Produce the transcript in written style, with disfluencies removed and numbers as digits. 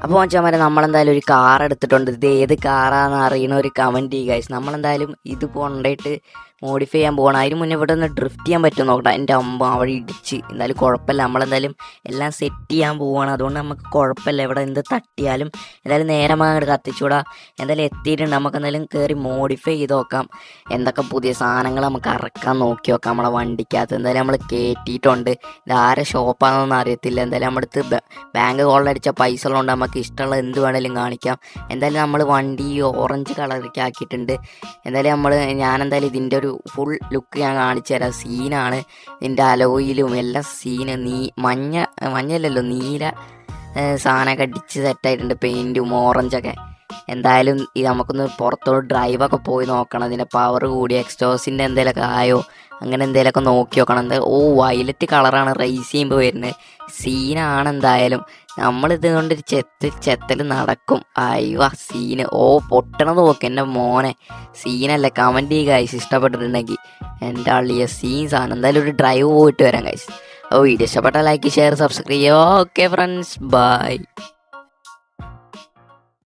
അപ്പോൾ മച്ചാമാരെ നമ്മളെന്തായാലും ഒരു കാർ എടുത്തിട്ടുണ്ട്. ഇത് ഏത് കാറാണെന്ന് അറിയണ ഒരു കമൻറ്റ് ചെയ്യുക ഗൈസ്. നമ്മളെന്തായാലും ഇത് കൊണ്ടുപോയിട്ട് മോഡിഫൈ ചെയ്യാൻ പോകണം. അതിന് മുന്നേ ഇവിടെ ഒന്ന് ഡ്രിഫ്റ്റ് ചെയ്യാൻ പറ്റും നോക്കട്ടെ. എൻ്റെ അമ്മ അവിടെ ഇടിച്ച്. എന്തായാലും കുഴപ്പമില്ല, നമ്മളെന്തായാലും എല്ലാം സെറ്റ് ചെയ്യാൻ പോവുകയാണ്. അതുകൊണ്ട് നമുക്ക് കുഴപ്പമില്ല, ഇവിടെ എന്ത് തട്ടിയാലും എന്തായാലും നേരെ അങ്ങോട്ട് കത്തിച്ചൂടാ. എന്തായാലും എത്തിയിട്ടുണ്ട്. നമുക്ക് എന്തായാലും കയറി മോഡിഫൈ ചെയ്ത് നോക്കാം. എന്തൊക്കെ പുതിയ സാധനങ്ങൾ നമുക്ക് ഇറക്കാൻ നോക്കി നോക്കാം നമ്മളെ വണ്ടിക്കകത്ത്. എന്തായാലും നമ്മൾ കയറ്റിയിട്ടുണ്ട്. ഇത് ആരെ ഷോപ്പാണെന്നൊന്നും അറിയത്തില്ല. എന്തായാലും നമ്മുടെ അടുത്ത് ബാങ്ക് കോളിലടിച്ച പൈസ ഉള്ളതുകൊണ്ട് നമുക്ക് ഇഷ്ടമുള്ള എന്ത് വേണേലും കാണിക്കാം. എന്തായാലും നമ്മൾ വണ്ടി ഓറഞ്ച് കളറിലേക്ക് ആക്കിയിട്ടുണ്ട്. എന്തായാലും ഞാനെന്തായാലും ഇതിൻ്റെ ഒരു ഫുൾ ലുക്ക് ഞാൻ കാണിച്ചു തരാം. സീനാണ് ഇതിൻ്റെ അലോയിലും എല്ലാം സീന്. മഞ്ഞല്ലല്ലോ, നീല സാധനമൊക്കെ അടിച്ച് സെറ്റായിട്ടുണ്ട്, പെയിൻറ്റും ഓറഞ്ചൊക്കെ. എന്തായാലും ഇത് നമുക്കൊന്ന് പുറത്തോട്ട് ഡ്രൈവൊക്കെ പോയി നോക്കണം. ഇതിൻ്റെ പവർ കൂടി എക്സ്റ്റോസിൻ്റെ എന്തെങ്കിലുമൊക്കെ ആയോ അങ്ങനെ എന്തെങ്കിലുമൊക്കെ നോക്കി നോക്കണം. വയലറ്റ് കളറാണ് റേസ് ചെയ്യുമ്പോൾ വരുന്നത്. സീനാണ്. എന്തായാലും നമ്മളിത് കൊണ്ടൊരു ചെത്തൽ നടക്കും. അയ്യോ സീന്. പൊട്ടണത് നോക്ക് എൻ്റെ മോനെ. സീനല്ലേ? കമൻറ്റ് ചെയ്യുക ഗൈസ് ഇഷ്ടപ്പെട്ടിട്ടുണ്ടെങ്കിൽ. എൻ്റെ അള്ളിയ സീൻ സാധനം. എന്തായാലും ഒരു ഡ്രൈവ് പോയിട്ട് വരാം ഗൈസ്. വീഡിയോ ഇഷ്ടപ്പെട്ടാൽ ലൈക്ക്, ഷെയർ, സബ്സ്ക്രൈബ് ചെയ്യുക. Okay friends, by.